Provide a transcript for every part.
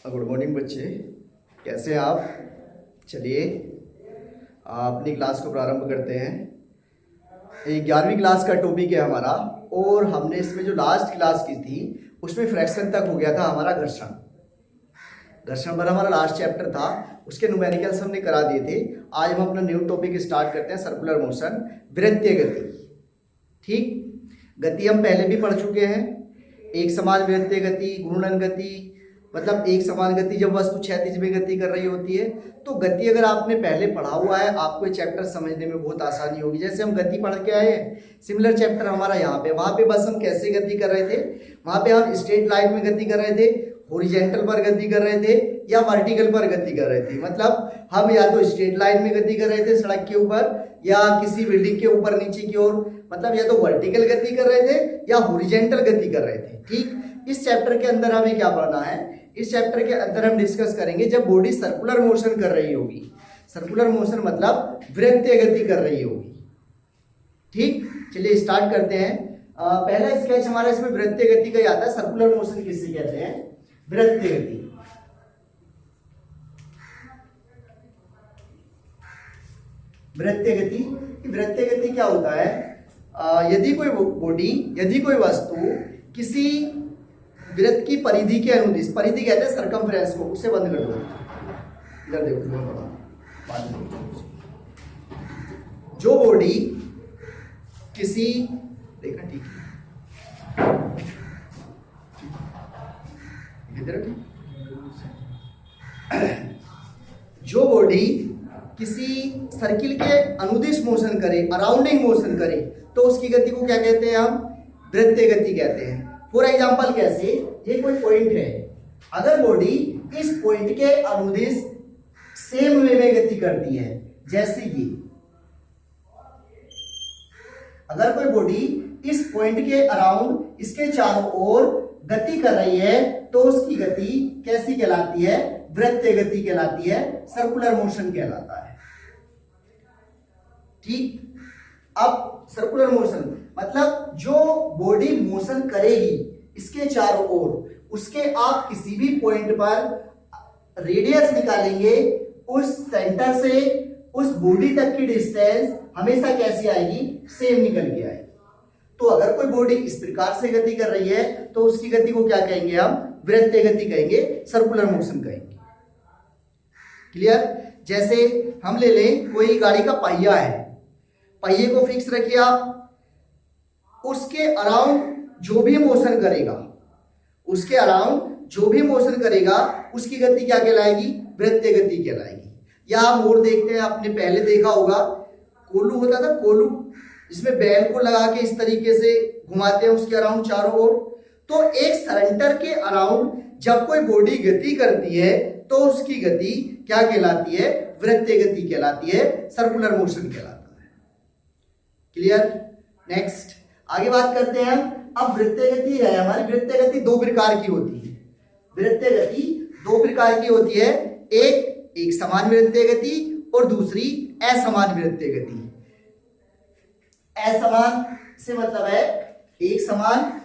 Good morning बच्चे, कैसे हैं आप? चलिए अपनी क्लास को प्रारंभ करते हैं। ये 11वीं क्लास का टॉपिक है हमारा, और हमने इसमें जो लास्ट क्लास की थी उसमें फ्रैक्शन तक हो गया था हमारा घर्षण पर हमारा लास्ट चैप्टर था। उसके न्यूमेरिकल्स हमने करा दिए थे। आज हम अपना न्यू टॉपिक स्टार्ट करते हैं, सर्कुलर मोशन, वृत्तीय गति। ठीक, गति हम पहले भी पढ़ चुके हैं। एक समान वृत्तीय गति, घूर्णन गति, मतलब एक समान गति जब वस्तु क्षैतिज में गति कर रही होती है। तो गति अगर आपने पहले पढ़ा हुआ है, आपको ये चैप्टर समझने में बहुत आसानी होगी। जैसे हम गति पढ़ के आए हैं, सिमिलर चैप्टर हमारा यहाँ पे, वहां पे बस हम कैसे गति कर रहे थे, वहां पे हम स्ट्रेट लाइन में गति कर रहे थे, हॉरिजॉन्टल पर गति कर रहे थे या वर्टिकल पर गति कर रहे थे। मतलब हम या तो स्ट्रेट लाइन में गति कर रहे थे सड़क के ऊपर, या किसी बिल्डिंग के ऊपर नीचे की ओर, मतलब या तो वर्टिकल गति कर रहे थे या हॉरिजॉन्टल गति कर रहे थे। ठीक, इस चैप्टर के अंदर हमें क्या पढ़ना है? इस चैप्टर के अंदर हम डिस्कस करेंगे जब बॉडी सर्कुलर मोशन कर रही होगी। सर्कुलर मोशन मतलब वृत्तीय गति कर रही होगी। ठीक, चलिए स्टार्ट करते हैं। पहला स्केच हमारा इसमें वृत्तीय गति का ही आता है। सर्कुलर मोशन किसे कहते हैं? वृत्तीय गति। वृत्तीय गति, वृत्तीय गति क्या होता है? यदि कोई बॉडी, यदि कोई वस्तु किसी वृत्त की परिधि के अनुदिश, परिधि कहते हैं सर्कमफ्रेंस को, उसे बंद कर दो। इधर देखो, जो बॉडी किसी, देखना ठीक है, जो बॉडी किसी सर्किल के अनुदिश मोशन करे, अराउंडिंग मोशन करे, तो उसकी गति को क्या कहते हैं? हम वृत्तीय गति कहते हैं। फॉर एग्जाम्पल कैसे? ये कोई पॉइंट है, अगर बॉडी इस पॉइंट के अनुदिश सेम वे में गति करती है, जैसे ये, अगर कोई बॉडी इस पॉइंट के अराउंड, इसके चारों ओर गति कर रही है, तो उसकी गति कैसी कहलाती है? वृत्तीय गति कहलाती है, सर्कुलर मोशन कहलाता है। ठीक, अब सर्कुलर मोशन मतलब जो बॉडी मोशन करेगी इसके चारों ओर, उसके आप किसी भी पॉइंट पर रेडियस निकालेंगे, उस सेंटर से उस बॉडी तक की डिस्टेंस हमेशा कैसी आएगी? सेम निकल के आएगी। तो अगर कोई बॉडी इस प्रकार से गति कर रही है तो उसकी गति को क्या कहेंगे? हम वृत्तीय गति कहेंगे, सर्कुलर मोशन कहेंगे। क्लियर? जैसे हम ले लें, कोई गाड़ी का पहिया है, पहिए को फिक्स रखिए आप, उसके अराउंड जो भी मोशन करेगा, उसके अराउंड जो भी मोशन करेगा, उसकी गति क्या कहलाएगी? वृत्तीय गति कहलाएगी। या हम और देखते हैं, आपने पहले देखा होगा, कोलू होता था, कोलू, जिसमें बैल को लगा के इस तरीके से घुमाते हैं उसके अराउंड चारों ओर। तो एक सेंटर के अराउंड जब कोई बॉडी गति करती है तो उसकी गति क्या कहलाती है? वृत्तीय गति कहलाती है, सर्कुलर मोशन कहलाता है। क्लियर? नेक्स्ट आगे बात करते हैं हम। अब वृत्तीय गति है हमारी, वृत्तीय गति दो प्रकार की होती है। वृत्तीय गति दो प्रकार की होती है, एक समान वृत्तीय गति और दूसरी असमान वृत्तीय गति। असमान से मतलब है एक समान,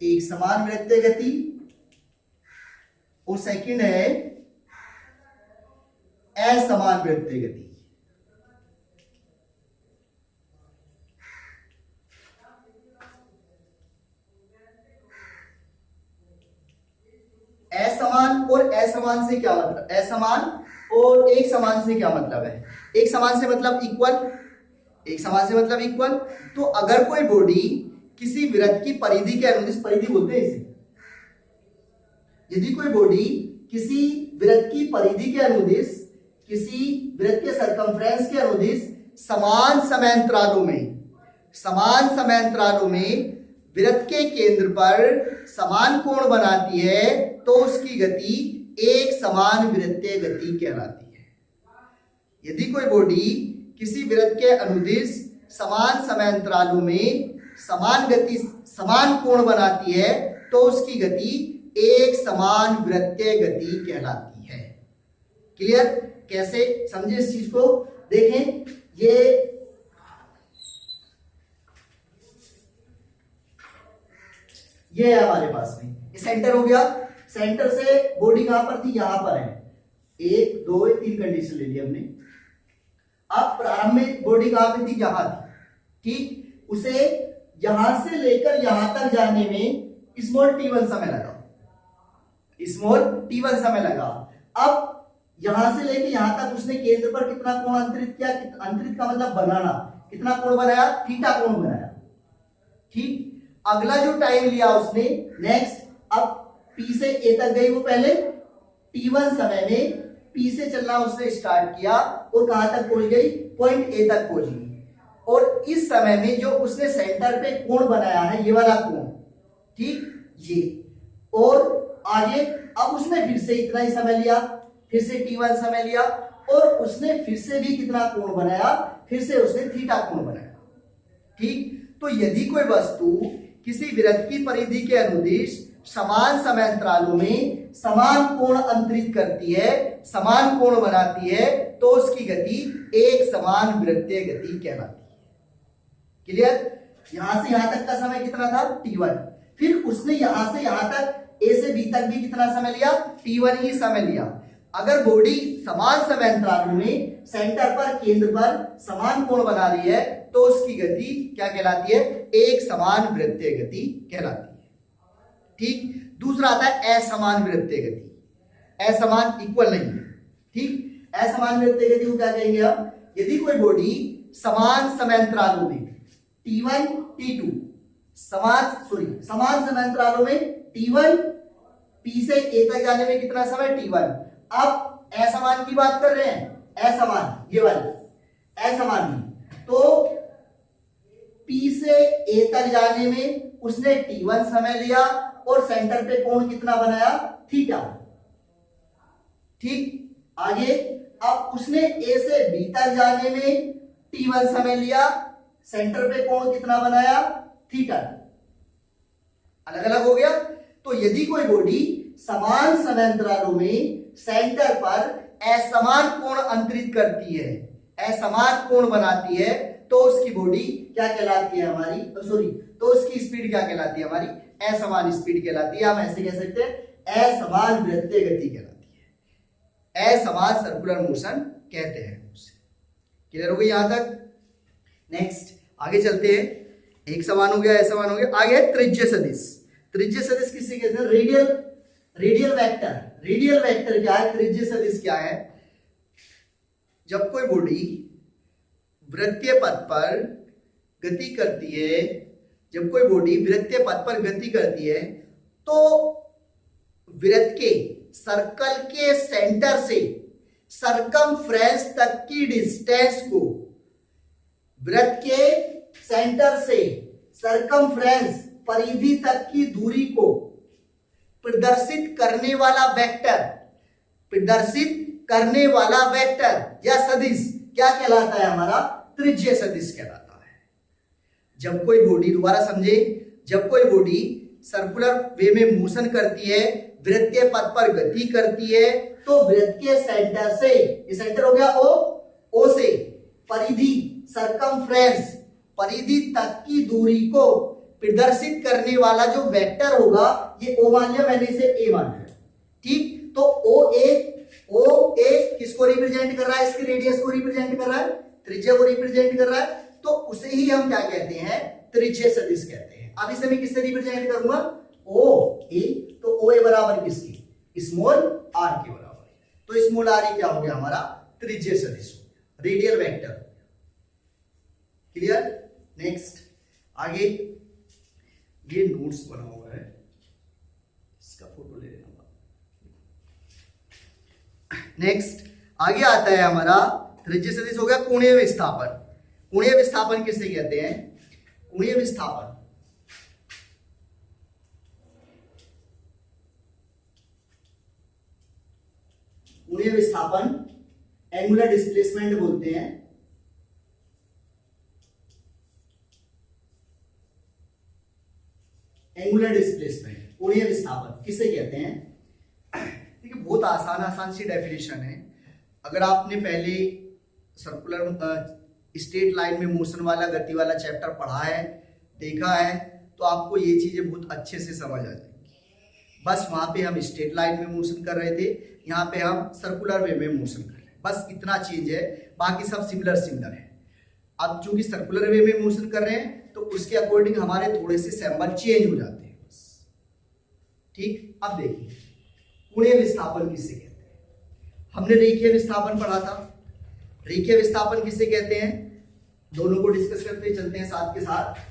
एक समान वृत्तीय गति, और सेकंड है असमान वृत्तीय गति। असमान और असमान से क्या मतलब? असमान और एक समान से क्या मतलब है? एक समान से मतलब इक्वल, एक समान से मतलब इक्वल। तो अगर कोई बॉडी किसी वृत्त की परिधि के अनुदिश, परिधि बोलते हैं इसे, यदि कोई बॉडी किसी वृत्त की परिधि के अनुदिश, किसी वृत्त के सर्कमफ्रेंस के अनुदिश समान समांतरालों में वृत्त के केंद्र पर समान कोण बनाती है, तो उसकी गति एक समान वृत्तीय गति कहलाती है। यदि कोई बॉडी किसी वृत्त के अनुदिश समान समांतरालों में समान गति, समान कोण बनाती है, तो उसकी गति एक समान वृत्तीय गति कहलाती है। क्लियर? कैसे समझे इस चीज को? देखें, ये ये है हमारे पास में, ये सेंटर हो गया। सेंटर से बॉडी कहां पर थी, यहां पर है। 1 2 3 कंडीशन ले ली हमने। अब प्रारंभ में बॉडी कहां पे थी, यहां थी, ठीक। उसे यहां से लेकर यहां तक जाने में स्मॉल t1 समय लगा, स्मॉल t1 समय लगा। अब यहां से लेकर यहां तक उसने केंद्र पर कितना कोण अंतरित किया, अंतरित का मतलब बनाना, कितना कोण बनाया, थीटा कोण बनाया, ठीक। अगला जो टाइम लिया उसने नेक्स्ट, अब P से A तक गई वो पहले, t1 समय में P से चलना उसने स्टार्ट किया और कहां तक पहुंच गई, पॉइंट A तक पहुंच गई। और इस समय में जो उसने सेंटर पे कोण बनाया है, ये वाला कोण, ठीक, ये, और आगे अब उसने फिर से इतना ही समय लिया, फिर से t1 समय लिया और उसने फिर से भी कितना कोण बनाया, फिर से उसने थीटा कोण बनाया, ठीक। तो यदि कोई वस्तु किसी वृत्त की परिधि के अनुदिश समान समय अंतरालों में समान कोण अंतरित करती है, समान कोण बनाती है, तो उसकी गति एक समान वृत्तीय गति कहलाती है। क्लियर? यहां से यहां तक का समय कितना था, t1। फिर उसने यहां से यहां तक A से B तक भी कितना समय लिया, t1 ही समय लिया। अगर बॉडी समान समय अंतरालों में सेंटर पर, केंद्र पर समान कोण बना रही है, तो उसकी गति क्या कहलाती है, एक समान वृत्तीय गति कहलाती है, ठीक। दूसरा आता है असमान वृत्तीय गति। असमान इक्वल नहीं है, ठीक। असमान वृत्तीय गति को क्या कहेंगे हम, यदि कोई बॉडी समान समय अंतरालों में t1 t2 समान समय अंतरालों में t1 P से A तक जाने में कितना समय, t1। अब असमान की बात कर रहे हैं, असमान, ये वाली असमान में, तो P से A तक जाने में उसने t1 समय लिया और सेंटर पे कोण कितना बनाया, थीटा, ठीक। आगे अब उसने A से B तक जाने में t1 समय लिया, सेंटर पे कोण कितना बनाया, थीटा। अलग अलग हो गया। तो यदि कोई बॉडी समान समय अंतरालों में सेंटर पर असमान कोण अंतरित करती है, असमान कोण बनाती है, तो उसकी बॉडी क्या कहलाती है हमारी, तो उसकी स्पीड क्या कहलाती है हमारी, असमान स्पीड कहलाती है। हम ऐसे कह सकते हैं असमान वृत्तीय गति कहलाती है, असमान सर्कुलर मोशन कहते हैं उसे। क्लियर हो गई यहां तक? नेक्स्ट आगे चलते हैं। एक समान हो गया, असमान हो गया। आगे त्रिज्य सदिश। त्रिज्य सदिश किससे कहते हैं, रेडियल वेक्टर। रेडियल वेक्टर क्या है, त्रिज्य सदिश क्या है, जब कोई बॉडी वृत्तीय पथ पर गति करती है, जब कोई बॉडी वृत्तीय पथ पर गति करती है, तो वृत्त के सर्कल के सेंटर से सरकमफ्रेंस तक की डिस्टेंस को, वृत्त के सेंटर से सरकमफ्रेंस परिधि तक की दूरी को प्रदर्शित करने वाला वेक्टर, प्रदर्शित करने वाला वेक्टर या सदिश क्या कहलाता है हमारा, त्रिज्य सदिश कहलाता है। जब कोई बॉडी, दोबारा समझे, जब कोई बॉडी सर्कुलर वे में मोशन करती है, वृत्तीय पथ पर गति करती है, तो वृत्त के सेंटर से, ये सेंटर हो गया ओ से परिधि, सरकमफ्रेंस, परिधि तक की दूरी को प्रदर्शित करने वाला जो वेक्टर होगा, ये ओ मान लिया मैंने, इसे ए मान लिया, ठीक। तो ओ ए किसको रिप्रेजेंट कर रहा है, इसके रेडियस को रिप्रेजेंट कर रहा है, त्रिज्या को रिप्रेजेंट कर रहा है, तो उसे ही हम क्या कहते हैं, त्रिज्य सदिश कहते हैं। अब इसे मैं किससे रिप्रेजेंट करूंगा, ओ ए, तो ओ ए बराबर किसकी, स्मॉल आर के बराबर। तो स्मॉल आर ही क्या हो गया हमारा, त्रिज्य सदिश, रेडियल वेक्टर। क्लियर? नेक्स्ट आगे, ये नोट्स बना हुआ है, इसका फोटो ले लेना। नेक्स्ट आगे आता है हमारा त्रिज्य सदिश हो गया कोणीय विस्थापन। कोणीय विस्थापन किसे कहते हैं, कोणीय विस्थापन, कोणीय विस्थापन एंगुलर डिस्प्लेसमेंट बोलते हैं। एंगुलर डिस्प्लेसमेंट, कोणीय विस्थापन किसे कहते हैं? देखिए बहुत आसान सी डेफिनेशन है। अगर आपने पहले सर्कुलर स्ट्रेट लाइन में मोशन वाला, गति वाला चैप्टर पढ़ा है, देखा है, तो आपको ये चीजें बहुत अच्छे से समझ आ जाएंगी। बस वहां पे हम स्ट्रेट लाइन में मोशन कर रहे थे, यहाँ पे हम सर्कुलर वे में मोशन कर रहे हैं, बस इतना चेंज है, बाकी सब सिमिलर है। अब चूंकि सर्कुलर वे में मोशन कर रहे हैं तो उसके अकॉर्डिंग हमारे थोड़े से सिंबल चेंज हो जाते हैं बस। ठीक, अब देखिए कोणीय विस्थापन किसे कहते हैं? हमने रेखीय विस्थापन पढ़ा था। रेखीय विस्थापन किसे कहते हैं, दोनों को डिस्कस करते चलते हैं साथ के साथ।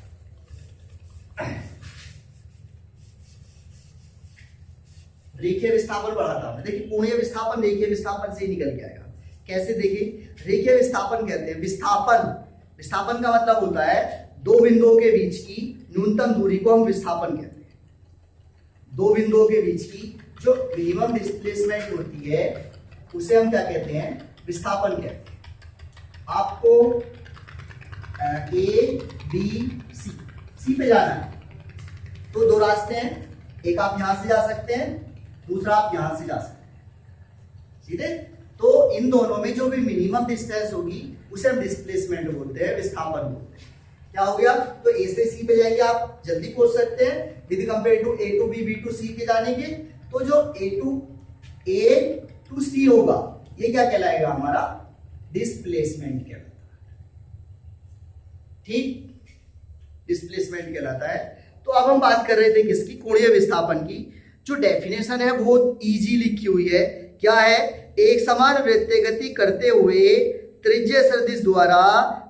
रेखीय विस्थापन पढ़ा था हमने। देखिए कोणीय विस्थापन रेखीय विस्थापन से ही निकल के आएगा। कैसे? देखिए रेखीय विस्थापन कहते हैं विस्थापन का मतलब होता है दो बिंदुओं के बीच की न्यूनतम दूरी को हम विस्थापन कहते हैं। दो बिंदुओं के बीच की जो मिनिमम डिस्प्लेसमेंट होती है उसे हम क्या कहते हैं? विस्थापन कहते हैं। आपको ए बी सी पे जाना है तो दो रास्ते हैं, एक आप यहां से जा सकते हैं, दूसरा आप यहां से जा सकते हैं, सीधे। तो इन दोनों में जो भी मिनिमम डिस्टेंस होगी उसे हम डिस्प्लेसमेंट बोलते हैं, विस्थापन बोलते हैं। क्या हो गया? तो ए से सी पे जाएंगे, आप जल्दी पहुंच सकते हैं with compare to A to B to C के जाने के। तो जो ए टू सी होगा ये क्या कहलाएगा? हमारा डिस्प्लेसमेंट कहलाता है। ठीक, डिस्प्लेसमेंट कहलाता है। तो अब हम बात कर रहे थे किसकी? कोणीय विस्थापन की। जो डेफिनेशन है बहुत इजी लिखी हुई है। क्या है? एक समान वृत्तीय गति करते हुए त्रिज्य सदिश द्वारा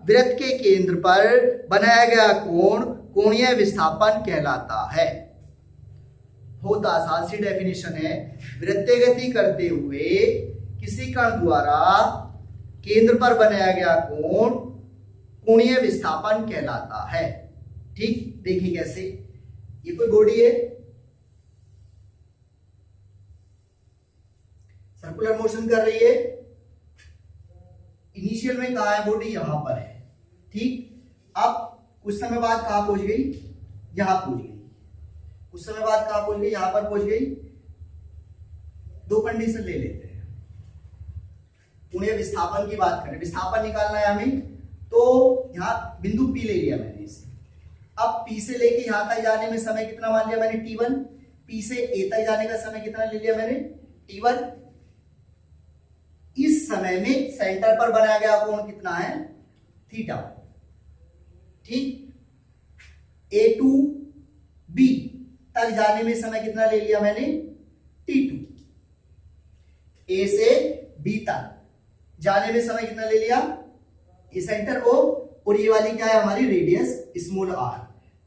वृत्त के केंद्र पर बनाया गया कोण कोणीय विस्थापन कहलाता है। बहुत आसान सी डेफिनेशन है। वृत्तीय गति करते हुए किसी कण द्वारा केंद्र पर बनाया गया कोण कोणीय विस्थापन कहलाता है। ठीक, देखिए कैसे। ये कोई बॉडी है, सर्कुलर मोशन कर रही है। इनिशियल में कहा है बॉडी? यहां पर है। ठीक, अब कुछ समय बाद कहां पहुंच गई? यहां पहुंच गई। कुछ समय बाद कहां पहुंच गई? यहां पर पहुंच गई। दो कंडीशन ले लेते हैं। कोणीय विस्थापन की बात करें, विस्थापन निकालना है हमें, तो यहां बिंदु पी ले लिया मैंने इसे। अब पी से लेके यहां तक जाने में समय कितना मान लिया मैंने? t1। पी से ए तक जाने का समय कितना ले लिया मैंने? t1। इस समय में सेंटर पर बनाया गया कोण कितना है? थीटा। ठीक, ए टू बी तक जाने में समय कितना ले लिया मैंने? t2। ए से बी तक जाने में समय कितना ले लिया? ये सेंटर ओ, और ये वाली क्या है हमारी? Radius small r.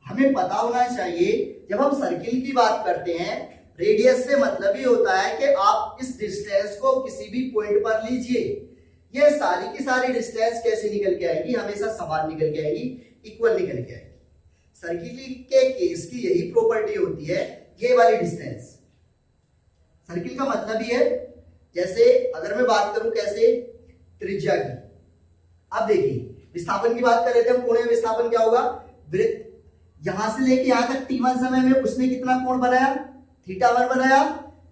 हमें पता होना चाहिए जब हम सर्किल की बात करते हैं रेडियस से मतलब ही होता है कि आप इस डिस्टेंस को किसी भी पॉइंट पर लीजिए, ये सारी की सारी डिस्टेंस कैसे निकल के आएगी? हमेशा समान निकल के आएगी, इक्वल निकल के आएगी। सर्किल के केस की यही प्रॉपर्टी होती है, ये वाली डिस्टेंस। सर्किल का मतलब ही है, जैसे अगर मैं बात करूं कैसे? त्रिज्या की। अब देखिए विस्थापन की बात कर रहे थे हम, कोणीय विस्थापन क्या होगा? वृत्त यहां से लेके यहां तक t1 समय में उसने कितना कोण बनाया? θ1 बनाया।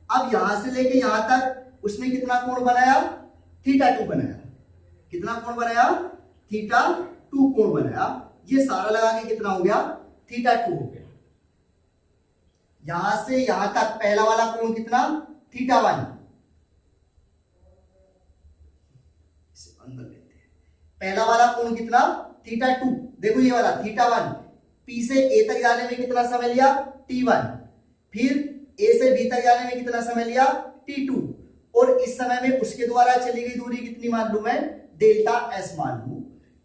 अब यहां से लेके यहां तक उसने कितना कोण बनाया? θ2 बनाया। कितना कोण बनाया? θ2 कोण बनाया। ये सारा लगा के कितना हो गया? θ2 हो गया। यहां से यहां तक पहला वाला कोण कितना? θ1। अंदर लेते हैं, पहला वाला कोण कितना? θ2। देखो ये वाला θ1। पी से ए तक जाने में कितना समय लिया? t1। फिर ए से बी तक जाने में कितना समय लिया? t2। और इस समय में उसके द्वारा चली गई दूरी कितनी मान लू मैं? डेल्टा एस मान लू।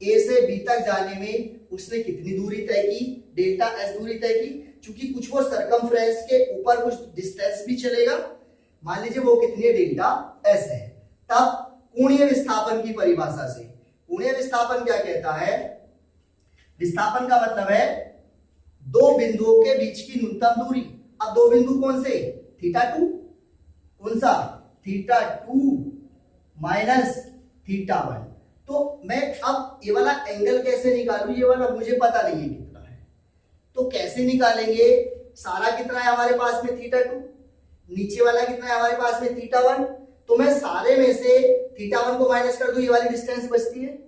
ए से बी तक जाने में उसने कितनी दूरी तय की? डेल्टा एस दूरी तय की। क्योंकि कुछ वो सरकमफ्रेंस के ऊपर कुछ डिस्टेंस भी चलेगा, मान लीजिए वो कितनी है? डेल्टा एस है। तब कोणीय विस्थापन की परिभाषा से कोणीय विस्थापन क्या कहता है? विस्थापन का मतलब है दो बिंदुओं के बीच की न्यूनतम दूरी। अब दो बिंदु कौन से? θ2। कौन सा? θ2 माइनस θ1। तो मैं अब ये वाला एंगल कैसे निकालूं? ये वाला मुझे पता नहीं है कितना है, तो कैसे निकालेंगे? सारा कितना है हमारे पास में? θ2। नीचे वाला कितना है हमारे पास में? θ1। तो मैं सारे में से θ1 को माइनस कर दूं, ये वाली डिस्टेंस बचती है।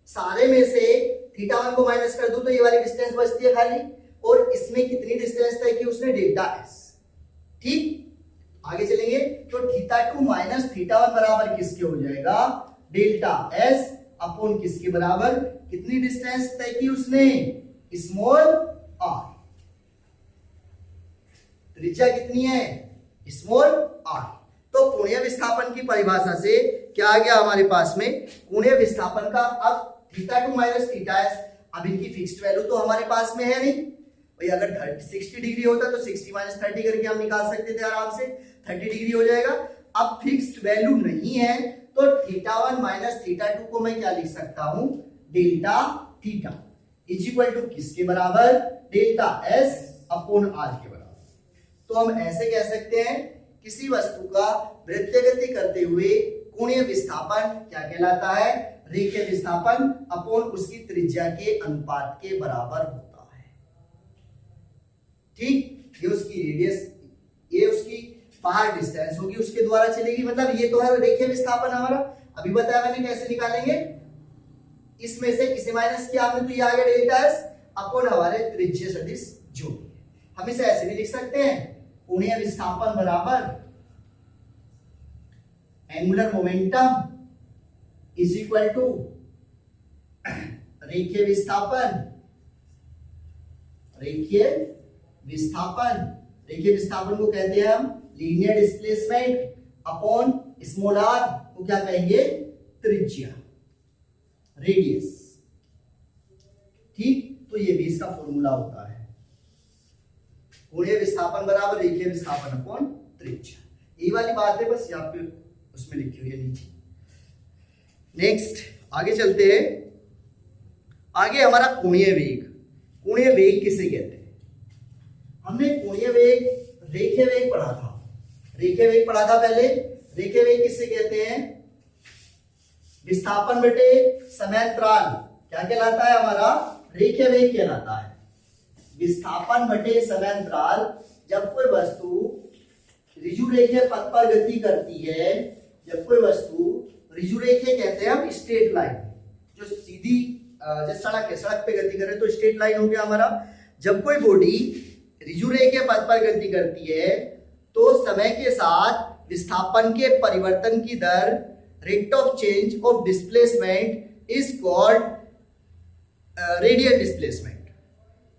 सारे में से θ1 को माइनस कर दूं तो ये वाली डिस्टेंस बचती है खाली। और इसमें कितनी डिस्टेंस तय की उसने, डेल्टा एस। ठीक, आगे चलेंगे तो θ2 माइनस θ1 बराबर किसके हो जाएगा, डेल्टा एस अपॉन किसके बराबर, कितनी डिस्टेंस तय की उसने, स्मॉल आर। त्रिज्या कितनी है, स्मॉल आर। तो कोणीय विस्थापन की परिभाषा से क्या आ गया हमारे पास में, कोणीय विस्थापन का, अब θ2 माइनस θs, अब इनकी फिक्स्ड वैल्यू तो हमारे पास में है नहीं भाई, अगर 60 डिग्री होता तो 60 माइनस 30 करके हम निकाल सकते थे आराम से, 30 डिग्री हो जाएगा। अब फिक्स्ड वैल्यू नहीं है तो θ1 माइनस θ2 को मैं क्या लिख सकता हूं, delta theta is equal to किसके बराबर, डेल्टा एस अपॉन आर के बराबर। तो हम ऐसे कह सकते हैं किसी वस्तु का वृत्तीय गति करते हुए कोणीय विस्थापन क्या कहलाता है, रेखीय विस्थापन अपॉन उसकी त्रिज्या के अनुपात के बराबर होता है। ठीक, ये उसकी रेडियस, ये उसकी बाहर डिस्टेंस होगी, उसके द्वारा चलेगी, मतलब ये तो है रेखीय विस्थापन हमारा। अभी बताया मैंने कैसे निकालेंगे, इसमें से किसे माइनस किया हमने तो ये आ गया डेल्टा एस अपॉन हमारे त्रिज्या सदिश जो भी है। हम इसे ऐसे भी लिख सकते हैं, कोणीय विस्थापन बराबर angular momentum is equal to रेखीय विस्थापन, रेखीय विस्थापन, रेखीय विस्थापन को कहते हैं हम linear displacement upon small r को क्या कहेंगे, त्रिज्या, रेडियस। ठीक, तो ये भी इसका फॉर्मूला होता है, कोणीय विस्थापन बराबर रेखीय विस्थापन अपॉन त्रिज्या। यही वाली बात है, बस यहाँ पे उसमें लिखी हुई है नीचे। नेक्स्ट आगे चलते हैं, आगे हमारा कोणीय वेग। कोणीय वेग किसे कहते हैं, हमने कोणीय वेग रेखीय वेग पढ़ा था, रेखीय वेग पढ़ा था पहले। रेखीय वेग किसे कहते हैं, विस्थापन बटे समयांतराल क्या कहलाता है हमारा, रेखीय वेग कहलाता है। विस्थापन बटे समयांतराल, जब कोई वस्तु ऋजु रेखीय पथ पर गति करती है, जब कोई वस्तु ऋजु रेखीय कहते हैं हम स्ट्रेट लाइन, जो सीधी जैसे सड़क है, सड़क पे गति करे तो स्ट्रेट लाइन हो गया हमारा। जब कोई बॉडी ऋजु रेखीय पथ पर गति करती है तो समय के साथ विस्थापन के परिवर्तन की दर, rate of change of displacement is called radial displacement,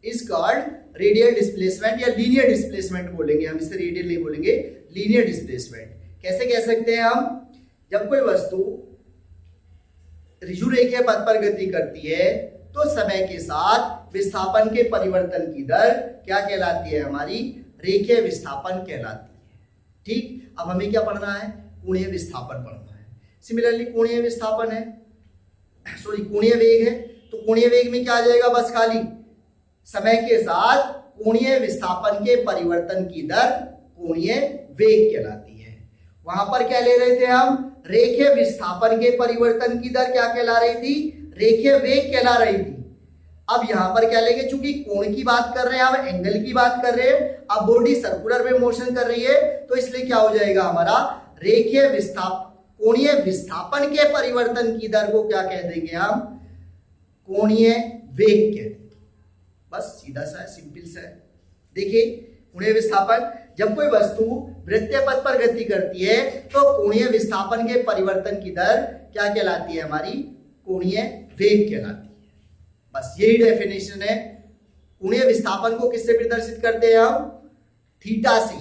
is called radial displacement या लीनियर डिस्प्लेसमेंट बोलेंगे हम, इसे रेडियल नहीं बोलेंगे, लीनियर डिस्प्लेसमेंट। कैसे कह सकते हैं हम, जब कोई वस्तु ऋजु रेखीय पथ पर गति करती है तो समय के साथ विस्थापन के परिवर्तन की दर क्या कहलाती है हमारी, रेखीय विस्थापन कहलाती है। ठीक, अब हमें क्या पढ़ना है, कोणीय विस्थापन पढ़ना है। सिमिलरली कोणीय विस्थापन है, सॉरी कोणीय वेग है, तो कोणीय वेग में क्या आ जाएगा, बस खाली समय के साथ कोणीय विस्थापन के परिवर्तन की दर कोणीय वेग कहलाती है। वहां पर क्या ले रहे थे हम, रेखीय विस्थापन के परिवर्तन की दर क्या कहला रही थी, रेखीय वेग कहला रही थी। अब यहां पर क्या लेंगे, चूंकि कोण की बात कर रहे हैं, हम एंगल की बात कर रहे हैं, अब बॉडी सर्कुलर में मोशन कर रही है, तो इसलिए क्या हो जाएगा हमारा, रेखीय कोणीय विस्थापन के परिवर्तन की दर को क्या कह देंगे हम, कोणीय वेग कहते हैं। बस सीधा सा है, सिंपल सा है। देखिए कोणीय विस्थापन, जब कोई वस्तु वृत्तीय पथ पर गति करती है तो कोणीय विस्थापन के परिवर्तन की दर क्या कहलाती है हमारी, कोणीय वेग कहलाती है। बस यही डेफिनेशन है। कोणीय विस्थापन को किससे प्रदर्शित करते हैं हम, थीटा से।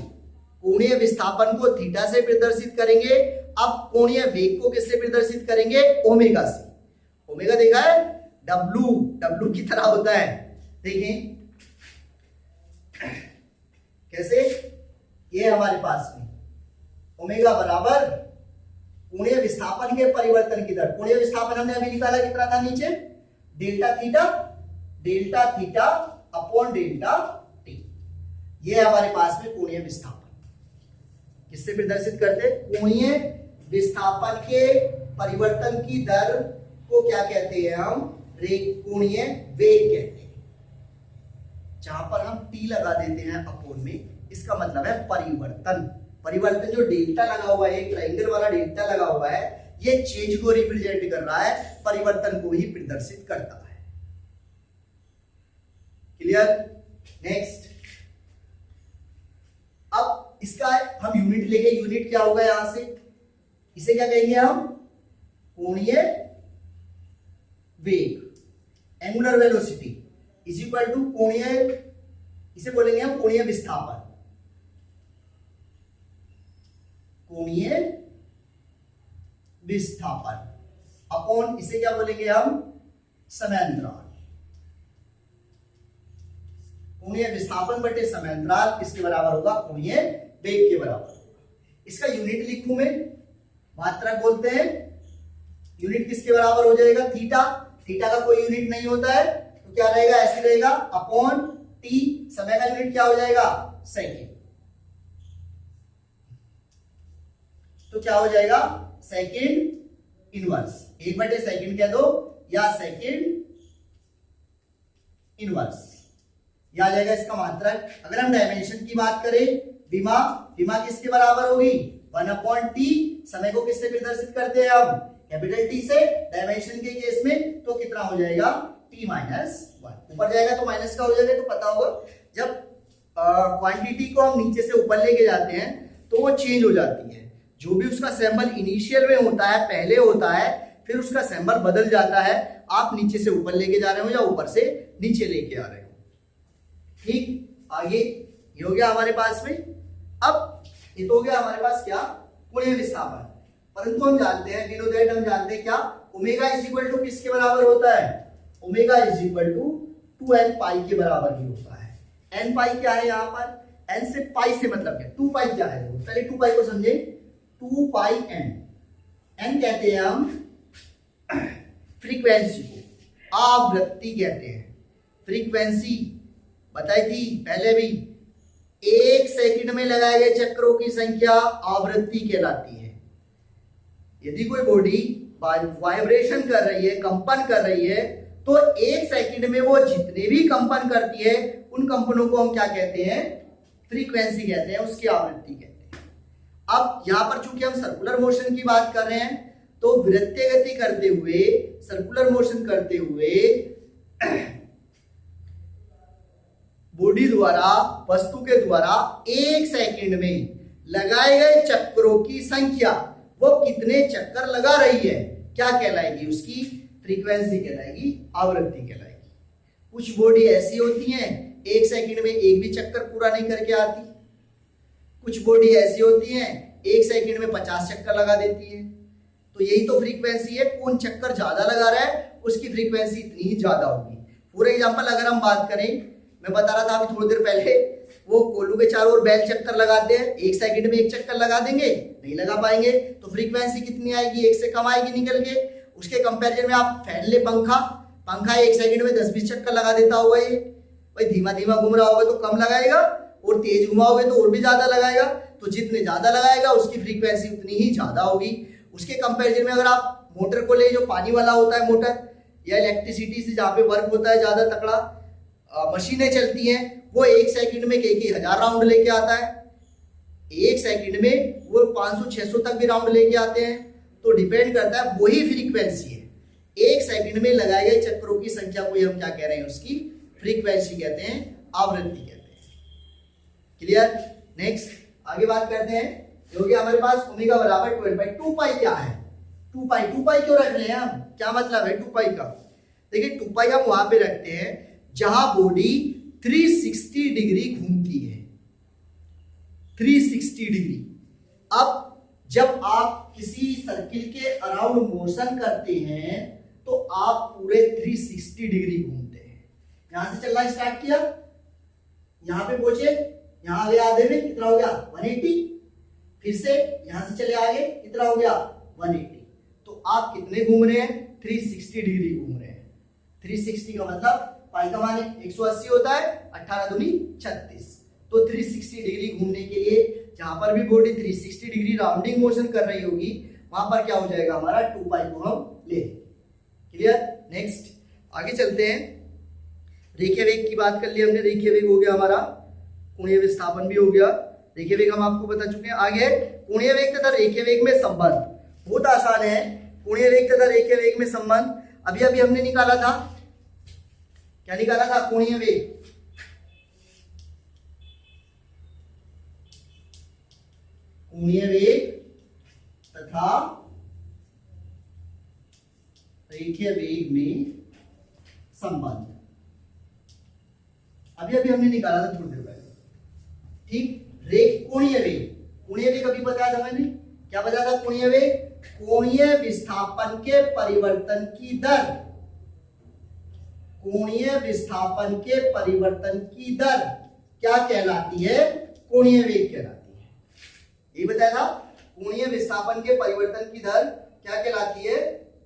कोणीय विस्थापन को थीटा से प्रदर्शित करेंगे। अब कोणीय वेग को किससे प्रदर्शित करेंगे, ओमेगा से। ओमेगा देखा है, डब्लू की तरह होता है। देखिए कैसे, ये हमारे पास में ओमेगा बराबर कोणीय विस्थापन के परिवर्तन की दर। कोणीय विस्थापन हमने अभी निकाला कितना था नीचे, delta theta upon delta T. ये हमारे पास में कोणीय विस्थापन किससे प्रदर्शित करते, कोणीय विस्थापन के परिवर्तन की दर को क्या कहते हैं हम, कोणीय वेग कहते हैं। जहां पर हम टी लगा देते हैं अपोन में, इसका मतलब है परिवर्तन जो डेल्टा लगा हुआ है, ट्रायंगल वाला डेल्टा लगा हुआ है, ये चेंज को रिप्रेजेंट कर रहा है, परिवर्तन को ही प्रदर्शित करता है। क्लियर। नेक्स्ट, अब इसका हम यूनिट लेंगे। यूनिट क्या होगा यहां से, इसे क्या कहेंगे हम, कोणीय वेग, angular velocity is equal to कोणीय, इसे बोलेंगे हम कोणीय विस्थापन, कोणीय विस्थापन अपॉन, इसे क्या बोलेंगे हम, समयांतराल। कोणीय विस्थापन बटे समयांतराल किसके बराबर होगा, कोणीय वेग के बराबर होगा। इसका यूनिट लिखूं मैं, मात्रक बोलते हैं, यूनिट किसके बराबर हो जाएगा, थीटा। थीटा का कोई यूनिट नहीं होता है तो क्या रहेगा, ऐसे रहेगा, अपॉन टी। समय का यूनिट क्या हो जाएगा, सेकेंड। तो क्या हो जाएगा, सेकेंड इनवर्स, 1/सेकेंड कह दो या सेकेंड इनवर्स, यह आ जाएगा इसका मात्रक। अगर हम डायमेंशन की बात करें, विमा, विमा किसके बराबर होगी, 1/t। समय को किससे प्रदर्शित करते हैं हम, कैपिटल टी से। डायमेंशन के केस में तो कितना हो जाएगा, t-1। ऊपर जाएगा तो माइनस का हो जाएगा, तो पता होगा जब क्वांटिटी को हम नीचे से ऊपर लेके जाते हैं तो वो चेंज हो जाती है। जो भी उसका सैंपल इनिशियल में होता है, पहले होता है, फिर उसका सैंपल बदल जाता है। आप नीचे से ऊपर लेके जा रहे हो या ऊपर से नीचे लेके आ रहे हो। ठीक, आगे ये हो गया हमारे पास में। अब ये तो हो गया हमारे पास क्या, कोणीय विस्थापन। परंतु हम जानते हैं, वी नो दैट, हम जानते हैं क्या, ओमेगा इज इक्वल टू किसके बराबर होता है, omega is equal to 2n pi के बराबर ही होता है। n पाई क्या है यहाँ पर, n से पाई से मतलब क्या, 2 पाई क्या है, पहले 2 पाई को समझे। 2 पाई n, n कहते हैं हम फ्रीक्वेंसी को, आवृत्ति कहते हैं। फ्रीक्वेंसी बताई थी पहले भी, 1 सेकंड में लगाए गए चक्रों की संख्या आवृत्ति कहलाती है। यदि कोई बॉडी वाइब्रेशन कर रही है, कंपन कर रही है, तो 1 सेकंड में वो जितने भी कंपन करती है, उन कंपनों को हम क्या कहते हैं, फ्रीक्वेंसी कहते हैं, उसकी आवृत्ति कहते हैं। अब यहां पर चूंकि हम सर्कुलर मोशन की बात कर रहे हैं, तो वृत्तीय गति करते हुए, सर्कुलर मोशन करते हुए बॉडी द्वारा, वस्तु के द्वारा 1 सेकंड में लगाए गए चक्रों की संख्या, वो कितने चक्कर लगा रही है, क्या कहलाएगी, उसकी फ्रीक्वेंसी कहलाएगी, आवृत्ति कहलाएगी। कुछ बॉडी ऐसी होती हैं 1 सेकंड में एक भी चक्कर पूरा नहीं करके आती। कुछ बॉडी ऐसी होती हैं 1 सेकंड में 50 चक्कर लगा देती है। तो यही तो फ्रीक्वेंसी है, कौन चक्कर ज्यादा लगा रहा है उसकी फ्रीक्वेंसी इतनी ही ज्यादा होगी। फॉर एग्जाम्पल अगर हम बात करें, मैं बता रहा था अभी थोड़ी देर पहले, वो कोल्लू के चारों ओर बैल चक्कर लगाते हैं, 1 सेकंड में 1 चक्कर लगा देंगे, नहीं लगा पाएंगे, तो फ्रीक्वेंसी कितनी आएगी, 1 से कम आएगी निकल के। उसके कंपैरिजन में आप फैन ले, पंखा 1 सेकंड में 10-20 चक्कर लगा देता होगा ये। भाई धीमा धीमा घूम रहा होगा तो कम लगाएगा, और तेज घुमाओगे तो और भी ज्यादा लगाएगा। तो जितने ज्यादा लगाएगा उसकी फ्रीक्वेंसी उतनी ही ज्यादा होगी। उसके कंपैरिजन में अगर आप मोटर को ले, जो पानी वाला होता है मोटर, या इलेक्ट्रिसिटी से जहाँ पे वर्क होता है ज्यादा तकड़ा, मशीनें चलती हैं, वो 1 सेकंड में कई 1000 राउंड लेके आता है। 1 सेकंड में वो 500-600 तक भी राउंड लेके आते हैं। तो डिपेंड करता है, वही फ्रीक्वेंसी है। 1 सेकंड में लगाए गए चक्रों की संख्या को हम क्या कह रहे हैं, उसकी फ्रीक्वेंसी कहते हैं, आवृत्ति कहते हैं। क्लियर। नेक्स्ट आगे बात करते हैं, जो कि हमारे पास ओमेगा बराबर 12/2 पाई क्या है, 2 पाई क्यों रख रहे हैं हम, क्या मतलब है 2 पाई का। देखिए 2 पाई हम वहां पे रखते हैं जहां बॉडी 360 डिग्री घूमती है, 360 डिग्री। अब जब आप किसी सर्किल के अराउंड मोशन करते हैं तो आप पूरे 360 डिग्री घूमते हैं। यहां से चलना स्टार्ट किया, यहां पे पहुंचे, यहां आगे आधे में कितना हो गया 180, फिर से यहां से चले आगे कितना हो गया 180। तो आप कितने घूम रहे हैं, 360 डिग्री घूम रहे हैं। 360 का मतलब पाई का मान 180 होता है, 18 दूनी 36। तो 360 डिग्री घूमने के लिए जहां पर भी बॉडी 360 डिग्री राउंडिंग मोशन कर रही होगी, वहां पर क्या हो जाएगा हमारा 2 पाई को हम ले। क्लियर। नेक्स्ट आगे चलते हैं, रेखीय वेग की बात कर ली हमने। रेखीय वेग हो गया हमारा, कोणीय विस्थापन भी हो गया, रेखीय वेग हम आपको बता चुके हैं। आगे कोणीय वेग तथा रेखीय वेग में संबंध बहुत आसान है। कोणीय वेग तथा रेखीय वेग में संबंध अभी हमने निकाला था, क्या निकाला था, कोणीय वेग कोणीय वेग तथा रेखीय वेग में संबंध। अभी अभी हमने निकाला था थोड़ी देर पहले, ठीक। कोणीय वेग अभी बताया था मैंने, क्या बताया था कोणीय वेग? कोणीय विस्थापन के परिवर्तन की दर, कोणीय विस्थापन के परिवर्तन की दर क्या कहलाती है? कोणीय वेग कहलाती है। ये बताया था, कोणीय विस्थापन के परिवर्तन की दर क्या कहलाती है?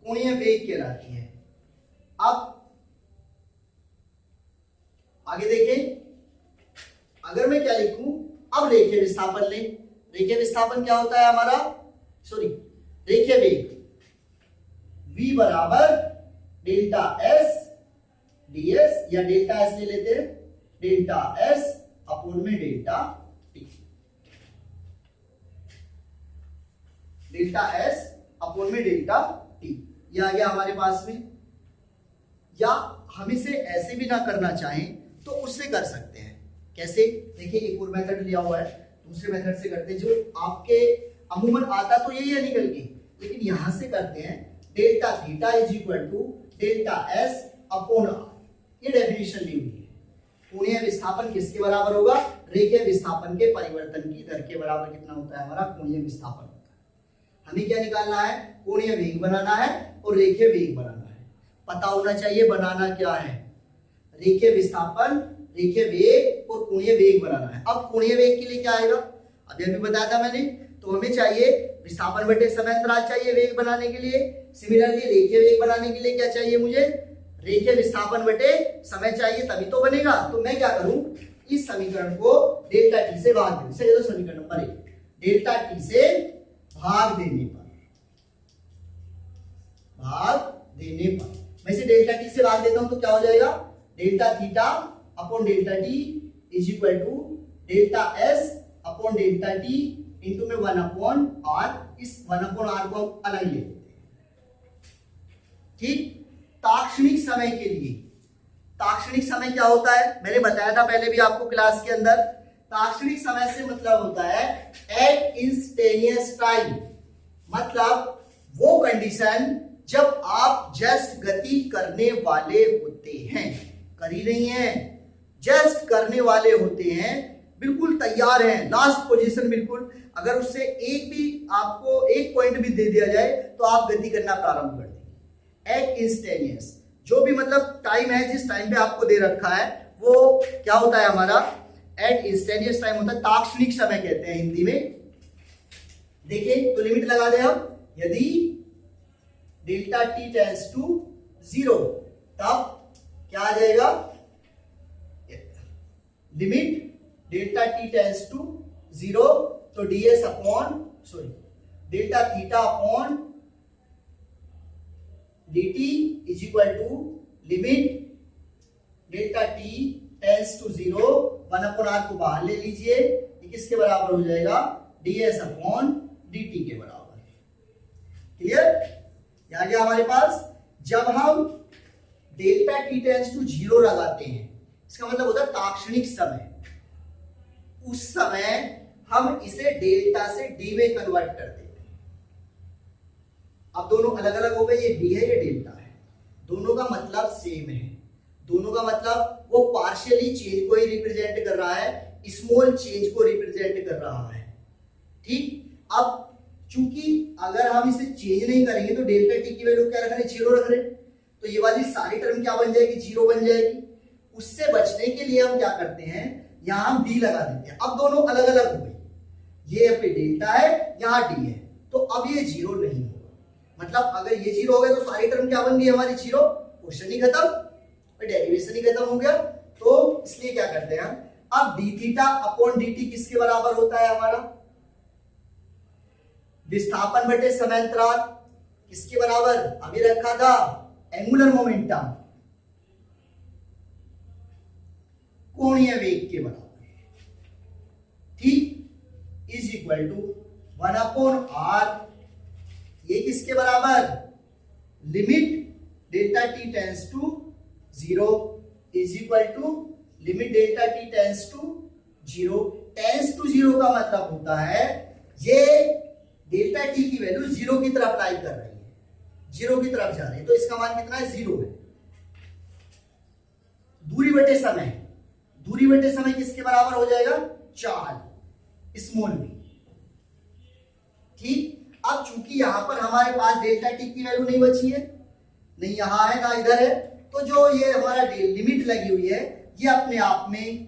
कोणीय वेग कहलाती है। अब आगे देखें, अगर मैं क्या लिखूं, अब रेखीय विस्थापन ले। रेखीय विस्थापन क्या होता है हमारा? रेखीय वेग v बराबर डेल्टा एस ds, या डेल्टा एस ले लेते हैं, डेल्टा एस अपोन में delta T, delta S upon में डेल्टा टी। ये आ गया हमारे पास में। या हम इसे ऐसे भी ना करना चाहें तो उससे कर सकते हैं। कैसे? देखिए, एक और मेथड लिया हुआ है, दूसरे मेथड से करते हैं। जो आपके अमूमन आता तो यही है निकल के, लेकिन यहां से करते हैं delta theta is equal to delta s upon r. ये डेफिनेशन ली हुई है। कोणीय विस्थापन किसके बराबर होगा? रेखीय विस्थापन के परिवर्तन की दर के बराबर कितना होता है हमारा? कोणीय विस्थापन होता है। हमें क्या निकालना है? कोणीय वेग बनाना है और रेखीय वेग बनाना है। पता होना चाहिए बनाना क्या है। रेखीय विस्थापन, रेखीय वेग और कोणीय वेग बनाना है। अब कोणीय वेग के लिए क्या आएगा? अभी अभी बताया था मैंने, तो हमें चाहिए विस्थापन बटे समय अंतराल चाहिए वेग बनाने के लिए। सिमिलरली रेखीय वेग बनाने के लिए क्या चाहिए मुझे? रेखीय विस्थापन बटे समय चाहिए, तभी तो बनेगा। तो मैं क्या करूं, इस समीकरण को डेल्टा टी से भाग देने से, समीकरण नंबर 1, डेल्टा टी से भाग देने पर मैं इसे डेल्टा टी से भाग देता हूं तो क्या हो जाएगा? Delta theta upon delta t is equal to delta s upon delta t into में 1 अपॉन आर। इस 1 अपॉन आर को हम अलग ले लेते हैं, ठीक। ताक्षणिक समय के लिए, ताक्षणिक समय क्या होता है? मैंने बताया था पहले भी आपको क्लास के अंदर। ताक्षणिक समय से मतलब होता है एट इंस्टेनियस टाइम, मतलब वो कंडीशन जब आप जस्ट गति करने वाले होते हैं, कर ही नहीं है, जस्ट करने वाले होते हैं, बिल्कुल तैयार हैं, लास्ट पोजीशन बिल्कुल। अगर उससे एक भी आपको एक पॉइंट भी दे दिया जाए तो आप गति करना प्रारंभ कर देंगे। एट इंस्टेनियस, जो भी मतलब टाइम है, जिस टाइम पे आपको दे रखा है, वो क्या होता है हमारा? एट इंस्टेनियस टाइम होता है, ताक्षणिक समय कहते हैं हिंदी में। देखिए, तो लिमिट लगा दें हम। यदि डेल्टा टी टेंड्स टू 0, तब क्या आ जाएगा? Limit delta t tends to 0, तो ds upon delta theta upon dt is equal to limit delta t tends to 0, 1 upon r को बाहर ले लीजिए, ये किसके बराबर हो जाएगा? ds अपॉन dt के बराबर। क्लियर? आ गया हमारे पास। जब हम डेल्टा टी टेंड्स टू 0 लगाते हैं, इसका मतलब होता है ताक्षणिक समय। उस समय हम इसे डेल्टा से डी में कन्वर्ट कर देते हैं। अब दोनों अलग अलग हो गए, ये डी है, ये डेल्टा है, दोनों का मतलब सेम है। दोनों का मतलब वो पार्शियली चेंज को ही रिप्रेजेंट कर रहा है, स्मॉल चेंज को रिप्रेजेंट कर रहा है, ठीक। अब चूंकि अगर हम इसे चेंज नहीं करेंगे तो डेल्टा टी की वैल्यू क्या रख रहे हैं? 0 रख रहे हैं, तो ये वाली सारी टर्म क्या बन जाएगी? 0 बन जाएगी। उससे बचने के लिए हम क्या करते हैं? यहां हम डी लगा देते हैं। अब दोनों अलग अलग हो गई, ये अपने डेल्टा है, यहां डी है, तो अब ये 0 नहीं होगा। मतलब अगर ये 0 हो गया तो सारी टर्म क्या बन गई हमारी? 0। क्वेश्चन ही खत्म, डेरिवेशन ही खत्म हो गया। तो इसलिए क्या करते हैं हम? अब D theta upon D T किसके बराबर होता है हमारा? विस्थापन बटे समय अंतराल। किसके बराबर? अभी रखा था एंगुलर मोमेंटम, कोणीय वेग के बराबर, ठीक, is equal to 1 upon r. ये किसके बराबर? Limit delta t tends to 0 is equal to limit delta t tends to 0। Tends to 0 का मतलब होता है ये डेल्टा टी की वैल्यू 0 की तरफ टाइप कर रही है, 0 की तरफ जा रही है, तो इसका मान कितना है? 0 है। दूरी बटे समय, दूरी बटे समय किसके बराबर हो जाएगा? 4 स्मॉल v। ठीक, अब चूंकि यहां पर हमारे पास डेल्टा टी की वैल्यू नहीं बची है, नहीं यहां है ना इधर है, तो जो ये हमारा लिमिट लगी हुई है ये अपने आप में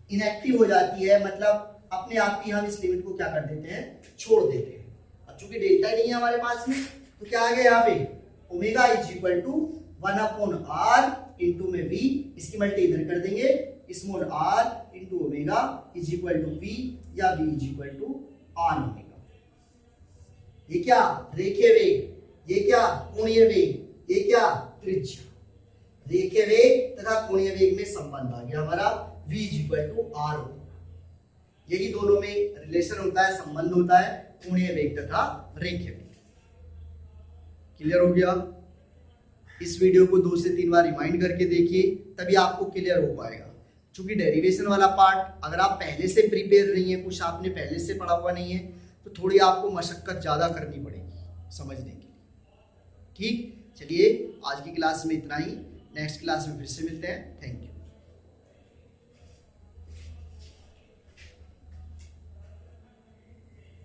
इनएक्टिव हो जाती है, मतलब अपने आप ही हम इस लिमिट को क्या कर देते हैं? छोड़ देते हैं। अब चूंकि डेल्टा नहीं है हमारे पास में, तो क्या आ गया यहाँ पे? Omega is equal to 1/r into में v, इसकी मल्टी इधर कर देंगे, small r into omega is equal to v, या v is equal to r omega. ये क्या? रेखीय वेग। ये क्या? कोणीय वेग। ये क्या? त्रिज्या। रेखीय वेग तथा कोणीय वेग में संबंध आ गया हमारा v is equal to r। यही दोनों में रिलेशन होता है, संबंध होता है, कोणीय वेग तथा रेखीय वेग। क्लियर हो गया? इस वीडियो को 2 से 3 बार रिमाइंड करके देखिए, तभी आपको क्लियर हो पाएगा। क्योंकि डेरिवेशन वाला पार्ट अगर आप पहले से प्रिपेयर नहीं है, कुछ आपने पहले से पढ़ा हुआ नहीं है, तो थोड़ी आपको मशक्कत ज्यादा करनी पड़ेगी समझने के लिए। ठीक, चलिए आज की क्लास में इतना ही, नेक्स्ट क्लास में फिर से मिलते हैं। Thank you.